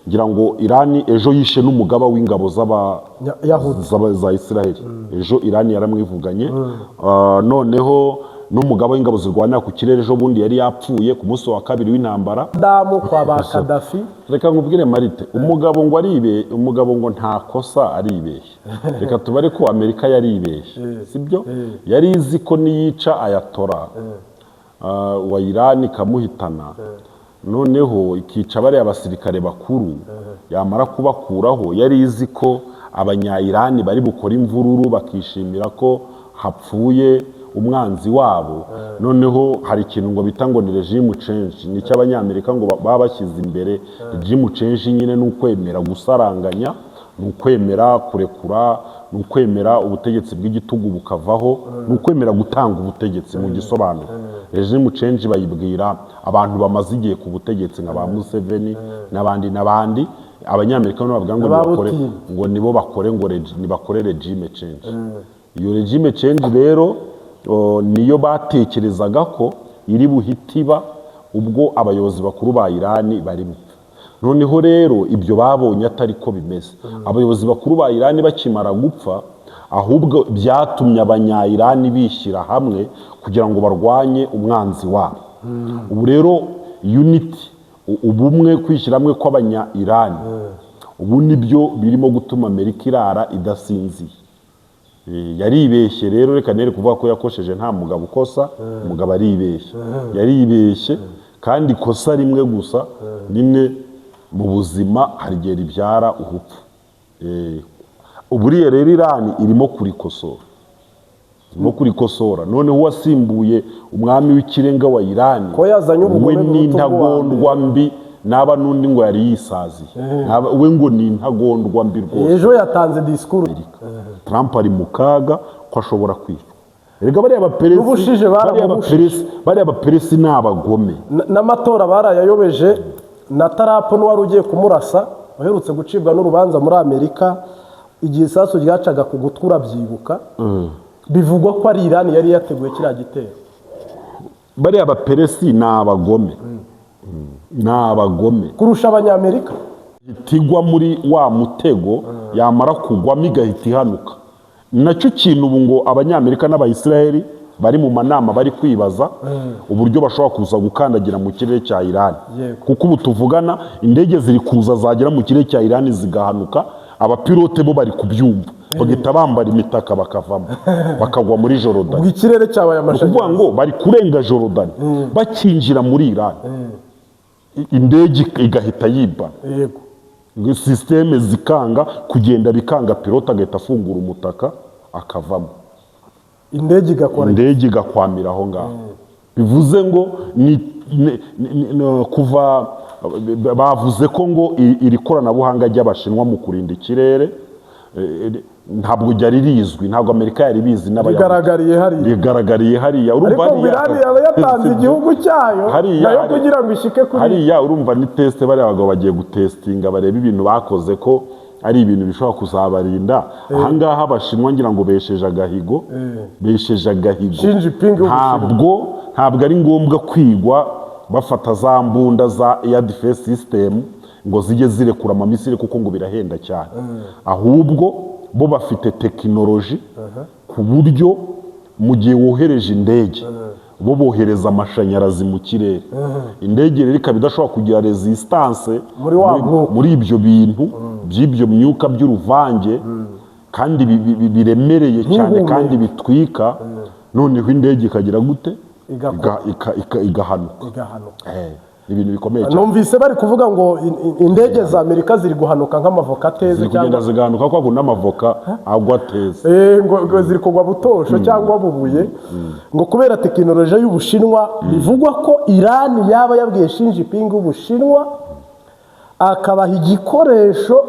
ngira ngo Irani ejo yishe n'umugaba w'ingabo za Israeli. Ejo Irani yaramwivuganye. Noneho n'umugaba w'ingabo zirwanira ku kirere ejo bundi yari yapfuye ku munsi wa kabiri w'intambara. Damu kwa ba Gaddafi. Reka nkubwire Marite, umugabo ngo nta kosa aribeshye. Reka tubare ko Amerika yaribeshye, sibyo? Yari izi ko niyica Ayatora wa Irani kamuhitana, noneho ikica bari abasirikare bakuru, yamara kubakuraho yari izi ko abanya-Irani bari bukora imvururu bakishimira ko hapfuye umwanzi wabo. Noneho hari ikintu ngo bita ngo ni regime change, ni cy'abanyamerika ngo baba bashyize imbere. Regime change nyine ni ukwemera gusaranganya, ni ukwemera kurekura, ni ukwemera ubutegetsi bw'igitugu bukavaho, ni ukwemera gutanga ubutegetsi mu gisobanuro. Regime change bayibwira abantu bamaze igihe ku butegetsi nka ba Museveni n'abandi. Abanyamerika nabo bavuga ngo nibo bakore ngo nibakore regime change. Iyo regime change rero niyo batekerezaga ko iri buhitiba ubwo abayobozi bakuru ba Irani bari bupfa. Noneho rero ibyo babonye atari ko bimeze. Abayobozi bakuru ba Irani bakimara gupfa, ahubwo byatumye abanya-Irani bishyira hamwe kugira ngo barwanye umwanzi wabo. Ubu rero unity, ubumwe, kwishyira hamwe kw'abanya-Irani, ubu nibyo birimo gutuma Amerika irara idasinziye. Yaribeshye rero, reka nere kuvuga ko yakosheje nta mugabo ukosa, umugabo aribeshye. Yaribeshye kandi ikosa rimwe gusa nyine mu buzima hari igihe ribyara urupfu. Uburiye rero Irani irimo kurikosora. Noneho wasimbuye umwami w'ikirenga wa Irani we ni intagondwa mbi, naba n'undi ngo yari yisaziye. We ngo ni intagondwa mbi rwose. Ejo yatanze disikuru. Trump ari mu kaga ko ashobora kwicwa. Erega bariya abaperesi ni abagome. N'amatora barayayobeje na Trump n'uwari ugiye kumurasa uherutse gucibwa n'urubanza muri Amerika, igihe isasu ryacaga ku gutwi urabyibuka. Bivugwa ko ari Irani yari yateguye kiriya gitero. Bariya abaperesi ni abagome. Ni abagome kurusha abanyamerika. Itigwa muri wa mutego, yamara kugwamo igahita ihanuka. Nacyo kintu ubu ngo abanyamerika n'abayisiraheli bari mu manama bari kwibaza uburyo bashobora kuza gukandagira mu kirere cya Irani. Kuko ubu tuvugana indege ziri kuza zagera mu kirere cya Irani zigahanuka, abapilote bo bari kubyumva bagita bambara imitaka bakavamo bakagwa muri Jordan. Ubwo ikirere cyabaye amashanyarazi. Kuvuga ngo bari kurenga Jordan bakinjira muri Irani, indege igahita yiba. Yego. Systeme zikanga kugenda, bikanga pilote agahita afungura umutaka akavamo, indege igakwamira aho ngaho. Bivuze ngo kuva bavuze ko ngo iri koranabuhanga ry'Abashinwa mu kurinda ikirere ntabwo ryari rizwi, ntabwo Amerika yari bizi bigaragariye hariya. Urumva ariko Irani yaba yatanze igihugu cyayo nayo kugira ngo ishike kuri hariya. Urumva ni test bari abagabo bagiye gutestinga bareba ibintu bakoze ko ari ibintu bishobora kuzabarinda. Ahangaha Abashinwa ngira ngo besheje agahigo. Ntabwo ari ngombwa kwigwa bafata za mbunda za air defense system ngo zijye zirekura amamisire kuko ngo birahenda cyane. Ahubwo bo bafite tekinoloji ku buryo mu gihe wohereje indege bo bohereza amashanyarazi mu kirere. Indege rero ikaba idashobora kugira resistance muri ibyo bintu by'ibyo myuka by'uruvange kandi biremereye cyane kandi bitwika. Noneho indege ikagira gute? Igahanuka. Ibintu bikomeye cyane. Numvise bari kuvuga ngo indege za Amerika ziri guhanuka nk'amavoka ateze cyangwa zigahanuka kwa kuna amavoka agwa ateze. Ngo ziri kugwa butosho cyangwa bubuye. Ngo kubera tekinoloji y'Ubushinwa bivugwa ko Irani yaba yabwiye Xi Jinping w'Ubushinwa akabaha igikoresho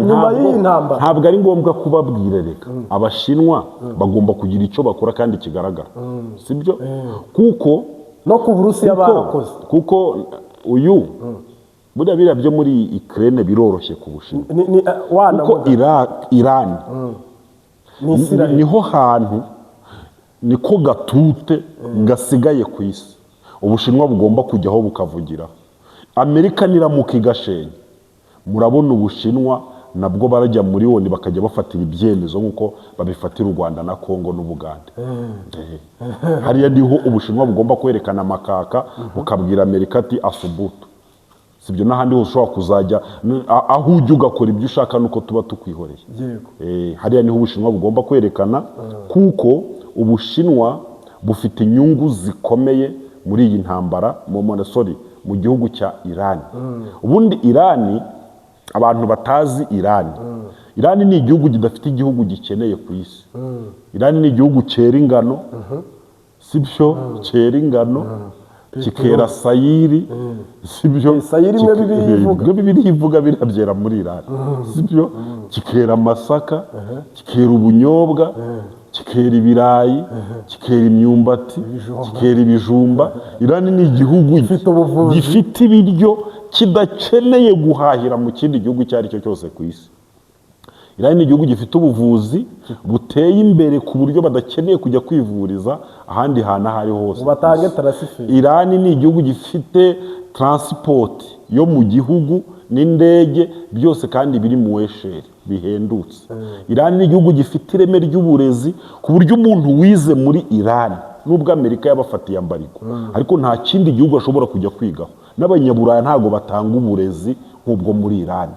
nyuma y'intambara. Ntabwo ari ngombwa kubabwira. Reka Abashinwa bagomba kugira icyo bakora kandi kigaragara, sibyo? Kuko no ku Burusiya barakoze. Kuko uyu buriya biriya byo muri Ukraine biroroshye ku Bushinwa. Kuko Irani niho hantu, niko gatute gasigaye ku isi Ubushinwa bugomba kujyaho bukavugiraho. Amerika niramuka igashenya murabona Ubushinwa nabwo barajya muri ONU bakajya bafatira ibyemezo nk'uko babifatira u Rwanda na Kongo n'Ubugande. Hariya niho Ubushinwa bugomba kwerekana amakaka bukabwira Amerika ati asubutu. Sibyo n'ahandi hose ushobora kuzajya aho ujya ugakora ibyo ushaka nuko tuba tukwihoreye. Hariya niho Ubushinwa bugomba kwerekana kuko Ubushinwa bufite inyungu zikomeye muri iyi ntambara mu gihugu cya Irani. Ubundi Irani, abantu batazi Irani ni igihugu kidafite igihugu gikeneye ku isi. Irani ni igihugu cyera ingano, sibyo, cyera ingano, kikera sayiri, sibyo, sayiri imwe bibiri ivuga birabyera muri Irani, sibyo, kikera amasaka, kikera ubunyobwa, kikera ibirayi, kikera imyumbati, kikera ibijumba. Irani ni igihugu gifite ibiryo kidakeneye guhahira mu kindi gihugu icyo ari cyo cyose ku isi. Irani ni igihugu gifite ubuvuzi buteye imbere ku buryo badakeneye kujya kwivuriza ahandi hantu aho ari hose. Batange transiferi. Irani ni igihugu gifite transport yo mu gihugu n'indege byose kandi biri mu wesheri bihendutse. Irani ni igihugu gifite ireme ry'uburezi ku buryo umuntu wize muri Irani nubwo Amerika yabafatiye ambariko ariko nta kindi gihugu ashobora kujya kwigaho. N'abanyaburaya ntago batanga uburezi nk'ubwo muri Irani,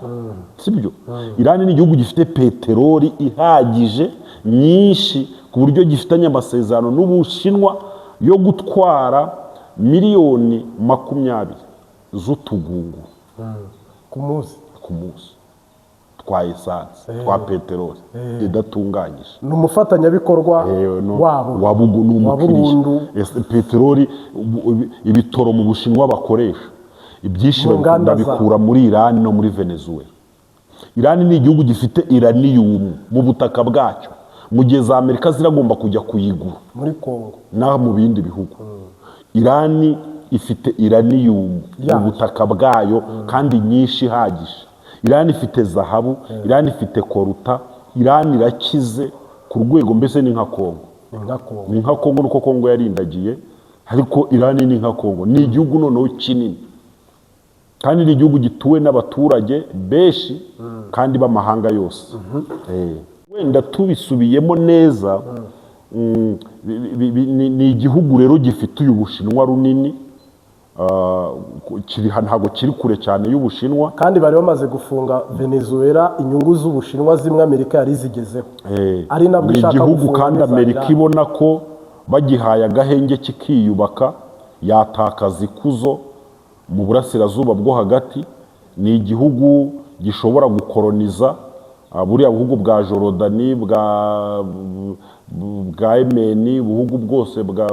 sibyo. Irani ni igihugu gifite peteroli ihagije nyinshi ku buryo gifitanye amasezerano n'Ubushinwa yo gutwara miliyoni 20 z'utugungu ku munsi twa esanse twa peteroli idatunganyije. Ni umufatanyabikorwa wabo wa Burundu. Peteroli ibitoro mu Bushinwa bakoresha ibyinshi babikura muri Irani no muri Venezuela. Irani ni igihugu gifite uranium mu butaka bwacyo mu gihe za Amerika ziragomba kujya kuyigura muri Kongo na mu bindi bihugu. Irani ifite uranium mu butaka bwayo kandi nyinshi ihagije. Irani ifite zahabu, Irani ifite koruta, Irani irakize ku rwego mbese ni nka Kongo. Ni nka Kongo nuko Kongo yarindagiye, ariko Irani ni nka Kongo. Ni igihugu noneho kinini kandi ni igihugu gituwe n'abaturage benshi kandi b'amahanga yose. Wenda tubisubiyemo neza, ni igihugu rero gifite Ubushinwa runini, ntabwo kiri kure cyane y'Ubushinwa kandi bari bamaze gufunga Venezuela. Inyungu z'Ubushinwa zimwe Amerika yari zigezeho, ari nabwo ishaka igihugu kandi Amerika ibona ko bagihaye agahenge kikiyubaka yatakaza ikuzo mu burasirazuba bwo hagati. Ni igihugu gishobora gukoroniza buriya buhugu bwa Jorodani, bwa Yemeni, ubuhugu bwose bwa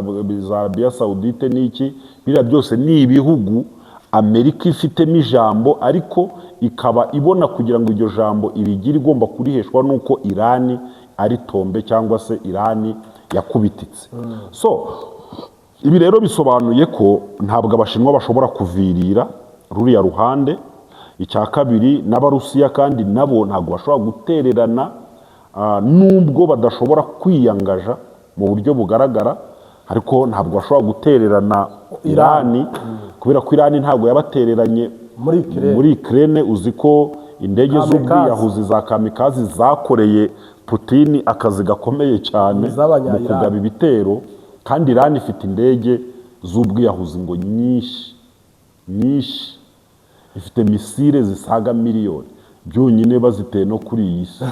Arabia Saudite n'iki. Biriya byose ni ibihugu Amerika ifitemo ijambo, ariko ikaba ibona kugira ngo iryo jambo irigire igomba kuriheshwa nuko Irani ari tombe cyangwa se Irani yakubititse. So ibi rero bisobanuye ko ntabwo Abashinwa bashobora kuvirira ruriya ruhande. Icya kabiri, n'Abarusiya kandi nabo ntabwo bashobora gutererana, nubwo badashobora kwiyangaja mu buryo bugaragara, ariko ntabwo bashobora gutererana Irani kubera ko Irani ntabwo yabatereranye muri Ukraine. Uzi ko indege z'ubwiyahuzi za kamikazi zakoreye Putin akazi gakomeye cyane mu kugaba ibitero, kandi Irani ifite indege z'ubwiyahuzi ngo nyinshi, ifite misile zisaga miliyoni byonyine baziteye no kuri iyi si.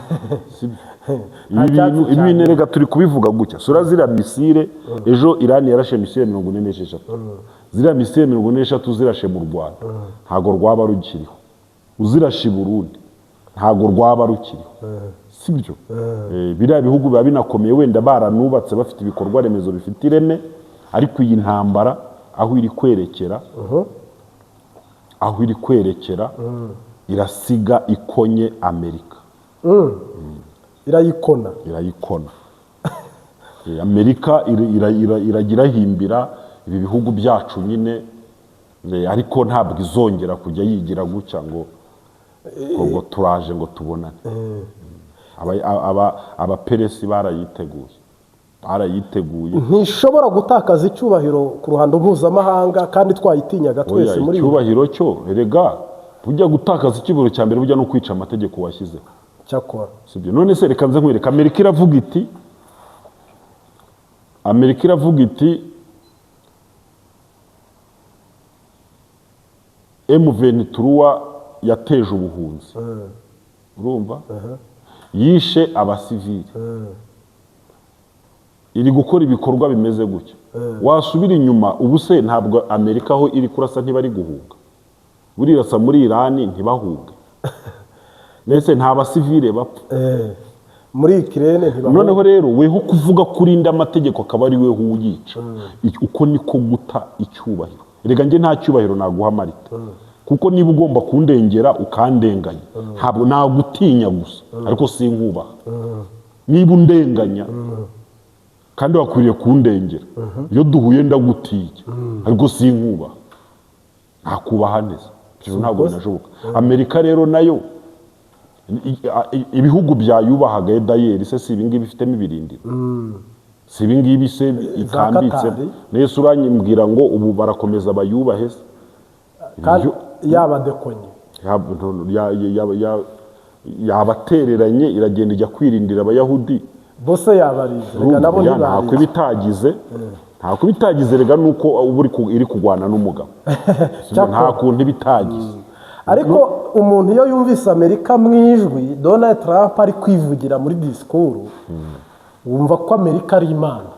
Ibi bintu rega turi kubivuga gutya. Sura ziriya misile ejo Irani yarashe misile 46. Ziriya misile 46 zirashe mu Rwanda ntago rwaba rukiriho. Uzirashe Burundi ntago rwaba rukiriho, sibyo. Biriya bihugu biba binakomeye wenda baranubatse bafite ibikorwa remezo bifite ireme, ariko iyi ntambara aho iri kwerekera irasiga ikonye Amerika. Irayikona. Amerika iragira himbira ibi bihugu byacu nyine, ariko ntabwo izongera kujya yigira gutya ngo turaje ngo tubonane. Abaperesi barayiteguye. Ntishobora gutakaza icyubahiro ku ruhando mpuzamahanga kandi twayitinyaga twese muri icyubahiro cyo erega Bujya gutakaza icyubahiro cya mbere bujya no kwica amategeko washyizeho. cyakora Sibyo. None se reka nze nkwereka Amerika iravuga iti M23 yateje ubuhunzi. Urumva? Yishe abasivili. Iri gukora ibikorwa bimeze gutya. Wasubira inyuma ubu se ntabwo Amerika aho iri kurasa ntibari guhuga. Burirasa muri Irani ntibahuge. Nese nta basivile bapfa. muri Ukraine ntibahuga. Noneho rero weho kuvuga kurinda amategeko akaba ari weho uyica. Uko niko guta icyubahiro. Rega nge nta cyubahiro naguha Marita. Kuko niba ugomba kundengera ukandenganya. Ntabwo nagutinya gusa ariko sinkubaha. Niba undenganya kandi wakwiriye kundengera. Iyo duhuye ndagutinya ariko sinkubaha. Nakubaha neza. Ntabwo binashoboka. Amerika rero nayo ibihugu byayubahaga Edayeri se si ibingibi bifitemo ibirindiro. Si ibingibi se ikambitse. Nese uranyimbwira ngo ubu barakomeza bayubahe se. Yabadekonye. Yabatereranye iragenda ijya kwirindira abayahudi. Bose yabarize. Rega nabo ntibarize. Ntako bitagize rega nuko ubu iri kugwana n'umugabo. Nta kuntu bitagize. Ariko umuntu iyo yumvise Amerika mwijwi Donald Trump ari kwivugira muri disikuru wumva ko Amerika ari Imana.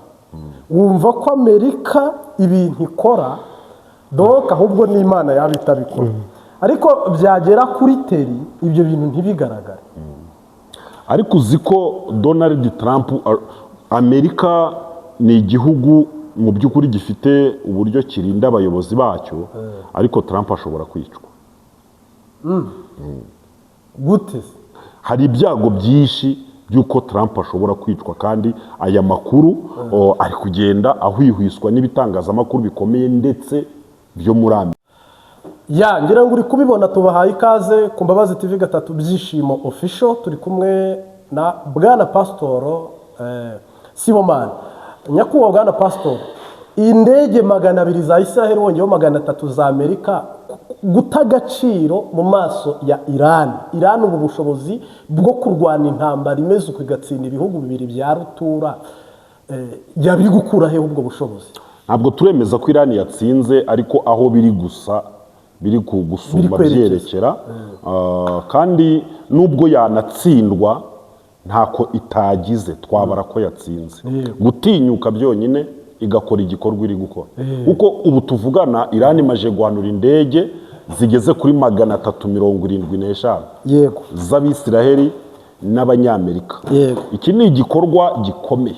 Wumva ko Amerika ibintu ikora donc ahubwo ni Imana yabitabikora. Ariko byagera kuri teri ibyo bintu ntibigaragara. Ariko uziko Donald Trump Amerika ni igihugu mu by'ukuri gifite uburyo kirinda abayobozi bacyo ariko Trump ashobora kwicwa. Gute? Hari ibyago byinshi by'uko Trump ashobora kwicwa kandi aya makuru ari kugenda ahwihwiswa n'ibitangazamakuru bikomeye ndetse byo muri Amerika. Ngira ngo uri kubibona tubahaye ikaze ku Mbabazi TV 3 Byishimo official turi kumwe na Bwana Pastor Sibomana. Nyakubahwa Bwana Pastor, indege 200 za Israel wongeyeho 300 za Amerika guta agaciro mu maso ya Iran ubu bushobozi bwo kurwana intambara imeze uko igatsinda ibihugu bibiri bya rutura yabiri gukura he ubwo bushobozi. Ntabwo turemeza ko Iran yatsinze ariko aho biri gusa biri kugusumba byerekera kandi nubwo yanatsindwa ntako itagize twabara ko yatsinze. Gutinyuka byonyine igakora igikorwa iri gukora. Kuko ubu tuvugana Iran imaje guhanura indege zigeze kuri 375 yego z'Abisiraheli n'Abanyamerika. Iki ni igikorwa gikomeye.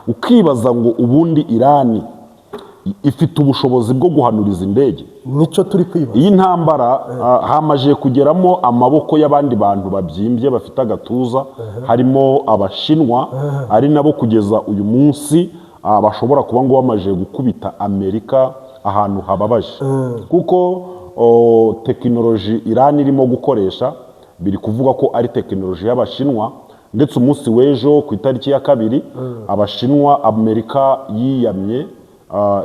Ukibaza ngo ubundi Iran ifite ubushobozi bwo guhanuriza indege. Nico turi kwibaza. Iyi ntambara hamaje kugeramo amaboko y'abandi bantu babyimbye bafite agatuza harimo Abashinwa ari nabo kugeza uyu munsi bashobora kuba ngo bamaje gukubita Amerika ahantu hababaje. Kuko tekinoloji Iran irimo gukoresha biri kuvuga ko ari tekinoloji y'Abashinwa ndetse umunsi w'ejo ku itariki ya 2 Abashinwa Amerika yiyamye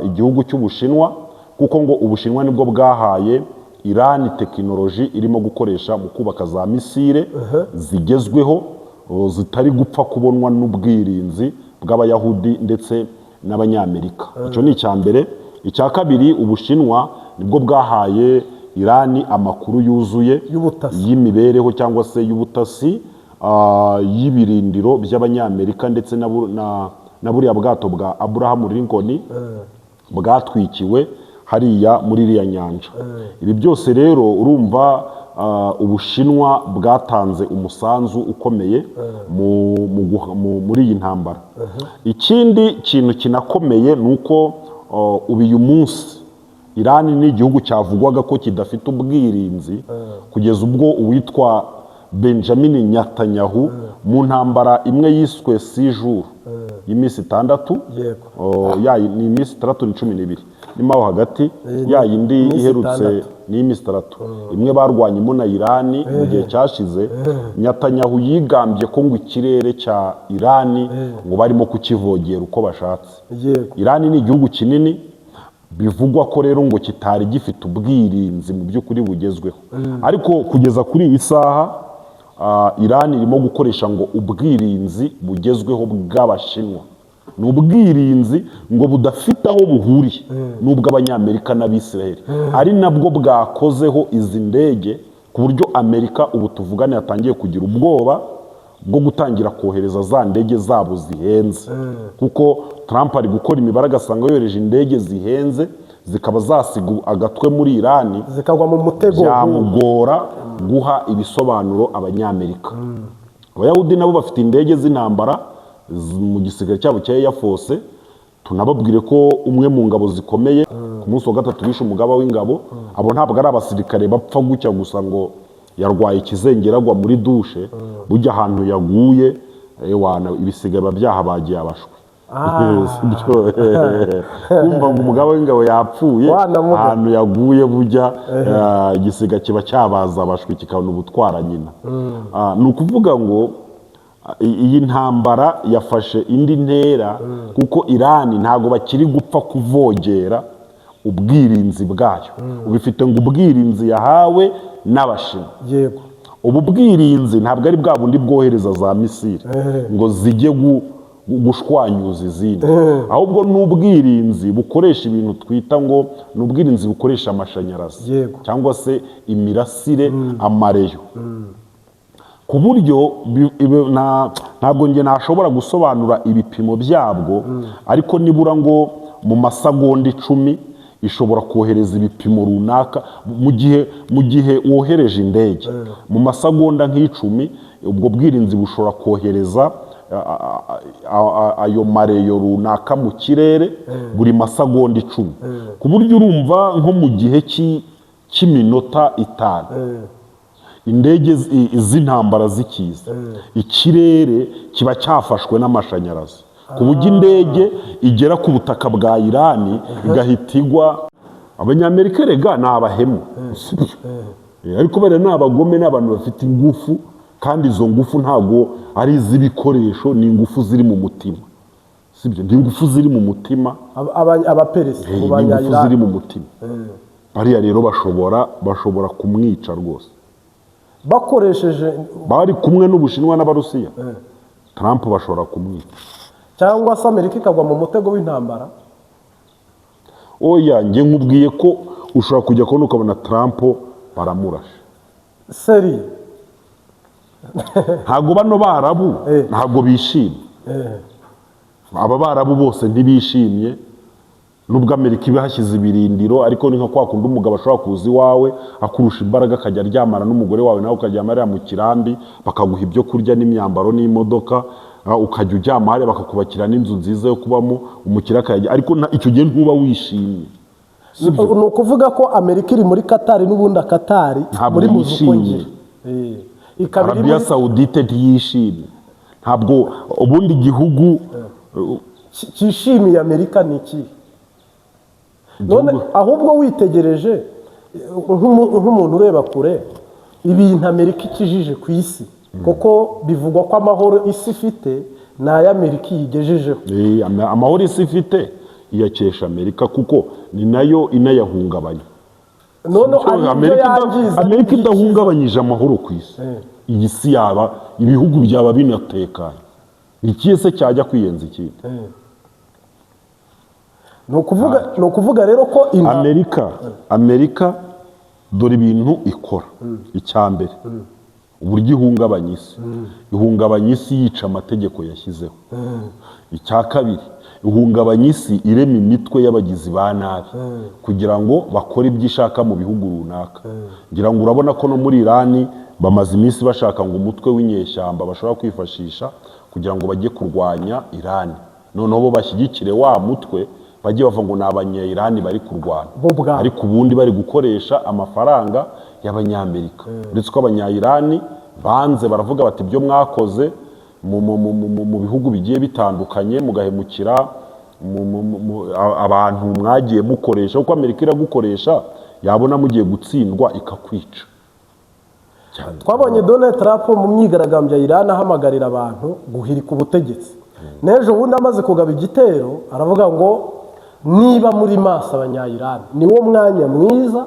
igihugu cy'Ubushinwa kuko ngo Ubushinwa nibwo bwahaye Iran tekinoloji irimo gukoresha mu kubaka za misile zigezweho zitari gupfa kubonwa n'ubwirinzi bw'Abayahudi ndetse n'Abanyamerika. Icyo ni icya mbere. Icya kabiri Ubushinwa nibwo bwahaye Iran amakuru yuzuye y'imibereho cyangwa se y'ubutasi y'ibirindiro by'Abanyamerika ndetse na buriya bwato bwa Abraham Lincoln bwatwikiwe hariya muri iriya nyanja. Ibi byose rero urumva Ubushinwa bwatanze umusanzu ukomeye muri iyi ntambara. Ikindi kintu kinakomeye nuko uyu munsi Iran ni igihugu cyavugwaga ko kidafite ubwirinzi kugeza ubwo uwitwa Benjamin Netanyahu mu ntambara imwe yiswe 6 jours y'imisi 6 ni imisi 312 nimaho hagati yindi iherutse ni imisi 3 imwe barwanyemo na Iran mu gihe cyashize. Netanyahu yigambye ko ngo ikirere cya Iran ngo barimo kukivogera uko bashatse. Iran ni igihugu kinini bivugwa ko rero ngo kitari gifite ubwirinzi mu by'ukuri bugezweho. Ariko kugeza kuri iyi saha Iran irimo gukoresha ngo ubwirinzi bugezweho bw'Abashinwa. Ni ubwirinzi ngo budafite aho buhuriye n'ubw'Abanyamerika n'Abisiraheli, ari nabwo bwakozeho izi ndege, ku buryo Amerika ubu tuvugane yatangiye kugira ubwoba bwo gutangira kohereza za ndege zabo zihenze, kuko Trump ari gukora imibare agasanga yohereje indege zihenze zikaba zasiga agatwe muri Iran, zikagwa mu mutego, byamugora guha ibisobanuro Abanyamerika. Abayahudi nabo bafite indege z'intambara mu gisigara cyabo cya Air Force. Tunababwire ko umwe mu ngabo zikomeye ku munsi wa gatatu bishe umugaba w'ingabo. Abo ntabwo ari abasirikare bapfa gucya gusa ngo yarwaye ikizengera agwa muri dushe, bujya ahantu yaguye ibisigara byahabagiye abashwe. Kumva ngo umugaba w'ingabo yapfuye ahantu yaguye, bujya igisiga kiba cyabaza abashwe kikabona ubutwara nyina. Ni ukuvuga ngo iyi ntambara yafashe indi ntera, kuko Iran ntabwo bakiri gupfa kuvogera ubwirinzi bwayo. Ubifite ngo ubwirinzi yahawe n'Abashinwa. Yego. Ubu bwirinzi ntabwo ari bwa bundi bwohereza za misile ngo zijye gushwanyuza izindi, ahubwo ni ubwirinzi bukoresha ibintu twita ngo ni ubwirinzi bukoresha amashanyarazi cyangwa se imirasire, amareyo, ku buryo ntabwo njye nashobora gusobanura ibipimo byabwo, ariko nibura ngo mu masegonda 10 ishobora kohereza ibipimo runaka. Mu gihe wohereje indege mu masegonda nk'icumi, ubwo bwirinzi bushobora kohereza ayo mareyo runaka mu kirere buri masegonda 10, ku buryo urumva nko mu gihe cy'iminota 5 indege z'intambara zikiza, ikirere kiba cyafashwe n'amashanyarazi, ku buryo indege igera ku butaka bwa Iran igahita igwa. Abanyamerika rega ni abahemu, ariko bere ni abagome, n'abantu bafite ingufu, kandi izo ngufu ntago ari iz'ibikoresho, ni ingufu ziri mu mutima, sibyo? Ni ingufu ziri mu mutima, abaperesi ni ingufu ziri mu mutima. Bariya rero bashobora kumwica rwose, bakoresheje, bari kumwe n'Ubushinwa n'Abarusiya. Trump bashobora kumwica, cyangwa se Amerika ikagwa mu mutego w'intambara. Oya, njye nkubwiye ko ushobora kujya kubona ukabona Trump baramurashe seri. Ntabwo bano Barabu ntabwo bishimye, aba Barabu bose ntibishimye, nubwo Amerika ibahashyize ibirindiro, ariko ni nka kwa kundi umugabo ashobora kuza iwawe akurusha imbaraga akajya aryamana n'umugore wawe, nawe ukaryama hariya mu kirambi, bakaguha ibyo kurya n'imyambaro n'imodoka, ukajya uryama hariya bakakubakira n'inzu nziza yo kubamo, umukire akajya, ariko icyo gihe ntuba wishimye. Ni ukuvuga ko Amerika iri muri Katari, n'ubundi Katari muri yishimye, Arabia Saudite ntiyishimye. Ntabwo ubundi gihugu cyishimiye Amerika ni iki? None ahubwo witegereje nk'umuntu ureba kure, ibintu Amerika ikijije ku isi, kuko bivugwa ko amahoro isi ifite ni ay'Amerika iyigejejeho. Amahoro isi ifite iyakesha Amerika, kuko ni nayo inayahungabanya. Amerika idahungabanyije amahoro ku isi, iyi si yaba, ibihugu byaba binatekanye. Ni ikihe se cyajya kwiyenza ikindi? Ni ukuvuga rero ko Amerika dore ibintu ikora. Icya mbere, uburyo ihungabanya isi, ihungabanya isi yica amategeko yashyizeho. Icya kabiri, ihungabanya isi irema imitwe y'abagizi ba nabi kugira ngo bakore ibyo ishaka mu bihugu runaka. Ngira ngo urabona ko no muri Iran bamaze iminsi bashaka ngo umutwe w'inyeshyamba bashobora kwifashisha kugira ngo bajye kurwanya Iran, noneho bo bashyigikire wa mutwe, bajye bava ngo ni Abanya-Iran bari kurwana, ariko ubundi bari gukoresha amafaranga y'Abanyamerika. Uretse ko Abanya-Iran banze, baravuga bati ibyo mwakoze mu bihugu bigiye bitandukanye, mugahemukira abantu mwagiye mukoresha, kuko Amerika iragukoresha, yabona mugiye gutsindwa ikakwica. Twabonye Donald Trump mu myigaragambyo ya Iran ahamagarira abantu guhirika ubutegetsi. N'ejo bundi amaze kugaba igitero aravuga ngo niba muri maso abanyayirani niwo mwanya mwiza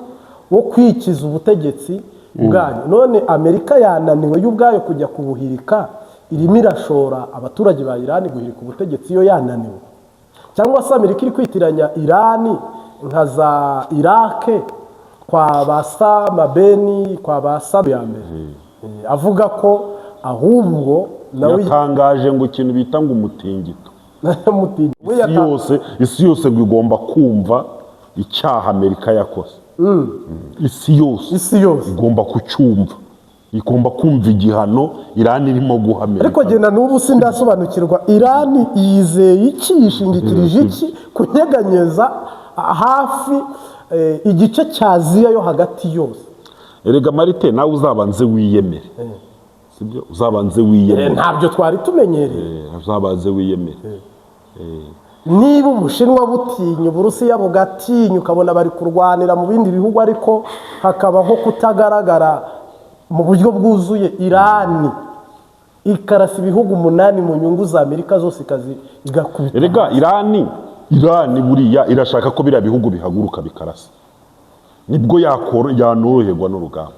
wo kwikiza ubutegetsi bwanyu. None Amerika yananiwe y'ubwayo kujya kubuhirika, irimo irashora abaturage ba Irani guhirika ubutegetsi iyo yananiwe, cyangwa se Amerika iri kwitiranya Irani nka za Irake kwa ba Samabeni, kwa ba Saddam ya mbere, avuga ko ahubwo nawe yatangaje ngo ikintu bita ngo umutingito. Isi yose ngo igomba kumva icyaha Amerika yakoze. Isi yose igomba kucyumva, igomba kumva igihano Irani irimo guha Amerika. Ariko genda n'ubu sindasobanukirwa Irani yizeye iki, yishingikirije iki kunyeganyeza hafi igice cya Aziya yo hagati yose. Erega Marite, nawe uzabanze wiyemere, sibyo? Uzabanze wiyemere. Ntabyo twari tumenyereye. Uzabanze wiyemere. Niba Ubushinwa butinya, Uburusiya bugatinya, ukabona bari kurwanira mu bindi bihugu ariko hakabaho kutagaragara mu buryo bwuzuye, Irani ikarasa ibihugu 8 mu nyungu za Amerika zose igakubita. Erega Irani buriya irashaka ko biriya bihugu bihaguruka bikarasa, nibwo yanoroherwa n'urugamba.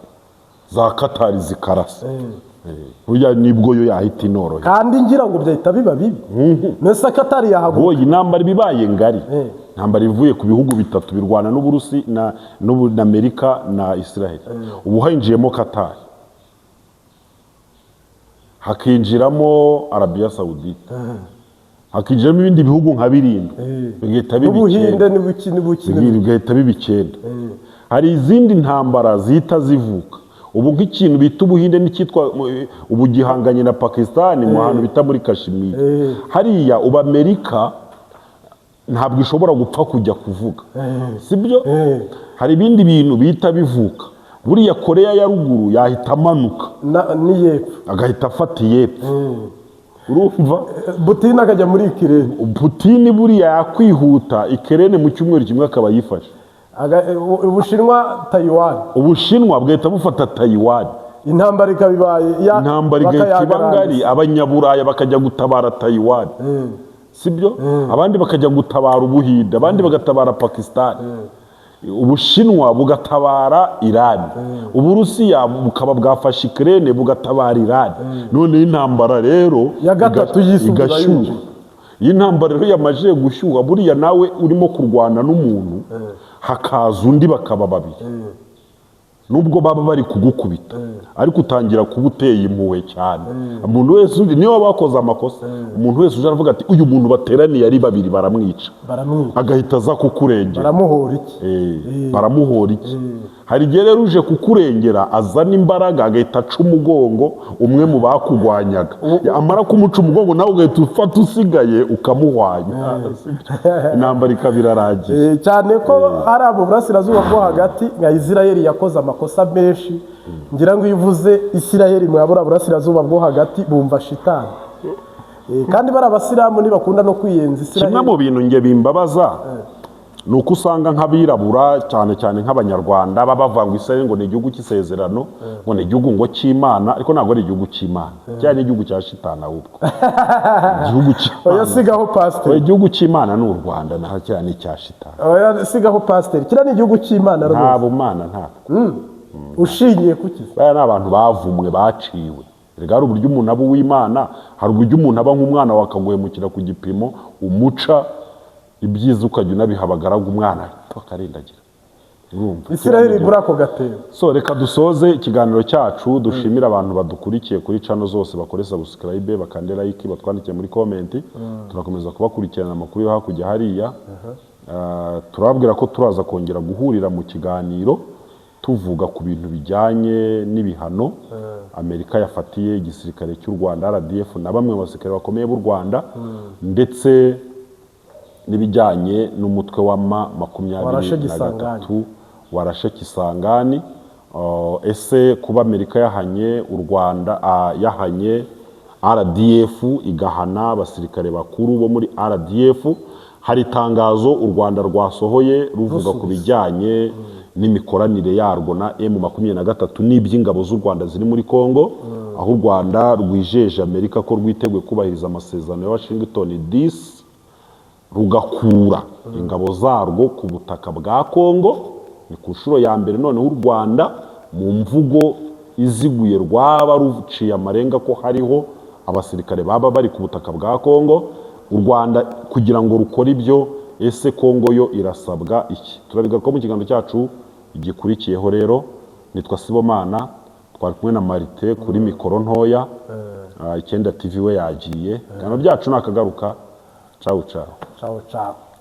Za Katari zikarasa, burya nibwo yo yahita inorohe. Kandi ngira ngo byahita biba bibi. Nese Katari yahaguruka. Oyi intambara bibaye ngari. Intambara ivuye ku bihugu bitatu birwana n'Uburusi na Amerika na Israel. Ubu hinjiyemo Katari, hakinjiramo Arabia Saudite, hakinjiramo ibindi bihugu nka 7, bigahita Ubuhinde bigahita biba 9. Hari izindi ntambara zihita zivuka. Ubu nk'ikintu bita Ubuhinde n'icyitwa ubu gihanganye na Pakistan mu hantu bita muri Kashmir. Hariya uba Amerika ntabwo ishobora gupfa kujya kuvuga, sibyo? Hari ibindi bintu bita bivuka. Buriya Korea ya ruguru yahita amanuka ni yepfo, agahita afata yepfo. Urumva Putin akajya muri Ukraine. Putin buriya yakwihuta Ukraine mu cyumweru kimwe akaba yifashe. Ubushinwa Taiwan, Ubushinwa bwahita bufata Taiwan, intambara ikabibaye, intambara igahita ngari, Abanyaburaya bakajya gutabara Taiwan, sibyo? Abandi bakajya gutabara Ubuhinde, abandi bagatabara Pakistan, Ubushinwa bugatabara Iran, Uburusiya bukaba bwafashe Ukraine bugatabara Iran. None intambara rero ya gatatu yisubira igashyuha. Iyi ntambara rero yamaje gushyuha, buriya nawe urimo kurwana n'umuntu hakaza undi bakaba babiri, nubwo baba bari kugukubita ariko utangira kuba uteye impuhwe cyane. Umuntu wese niyo bakoze amakosa, umuntu wese uje aravuga ati uyu muntu bateraniye ari babiri baramwica, agahita aza kukurengera. Baramuhora iki? Hari igihe rero uje kukurengera azana imbaraga agahita aca umugongo umwe mu bakugwanyaga, amara kumuca umugongo nawe ugahita ufata usigaye ukamuhwanya. Intambara ikaba irarangiye. Cyane ko ari abo burasirazuba bwo hagati nka Israel yakoze amakosa menshi. Ngira ngo ivuze Israel mwabura burasirazuba bwo hagati bumva shitani. Kandi bari abasilamu ntibakunda no kwiyenza Israel. Kimwe mu bintu nge bimbabaza nuko usanga nk'abirabura cyane cyane nk'Abanyarwanda baba bavuga ngo Israel ngo ni igihugu cy'isezerano, ngo ni igihugu ngo cy'Imana, ariko ntabwo ari igihugu cy'Imana, cyane igihugu cya shitani ahubwo. Igihugu cy'Imana. Oya sigaho pastor. Igihugu cy'Imana ni u Rwanda, naho cyane icya shitani. Oya sigaho pastor. Kira ni igihugu cy'Imana rwose. Nta bumana ntabwo. Ushingiye kuki? Baya n'abantu bavumwe baciwe. Rega hari uburyo umuntu aba uw'Imana, hari uburyo umuntu aba nk'umwana wakaguhemukira ku gipimo, umuca ibyiza ukajya unabiha abagaragu umwana bakarindagira. Israel muri ako gatebo. So reka dusoze ikiganiro cyacu, dushimira abantu badukurikiye kuri channel zose, bakore subscribe, bakande like, batwandikiye muri comment. Turakomeza kubakurikirana amakuru yo hakujya hariya. Turababwira ko turaza kongera guhurira mu kiganiro tuvuga ku bintu bijyanye n'ibihano Amerika yafatiye igisirikare cy'u Rwanda RDF na bamwe mu basirikare bakomeye b'u Rwanda, ndetse n'ibijyanye n'umutwe wa M23 warashe Kisangani. Ese kuba Amerika yahanye u Rwanda, yahanye RDF igahana abasirikare bakuru bo muri RDF, hari itangazo u Rwanda rwasohoye ruvuga ku bijyanye n'imikoranire yarwo na M23 n'iby'ingabo z'u Rwanda ziri muri Kongo, aho u Rwanda rwijeje Amerika ko rwiteguye kubahiriza amasezerano ya Washington DC rugakura ingabo zarwo ku butaka bwa Kongo. Ni ku nshuro ya mbere noneho u Rwanda mu mvugo iziguye rwaba ruciye amarenga ko hariho abasirikare baba bari ku butaka bwa Kongo. U Rwanda kugira ngo rukore ibyo, ese Kongo yo irasabwa iki? Turabigaruka mu kiganiro cyacu igikurikiyeho. Rero nitwa Sibomana, twari kumwe na Marite kuri mikoro ntoya. Icyenda TV we yagiye. Ikiganiro byacu nakagaruka. Ciao ciao. Ciao ciao.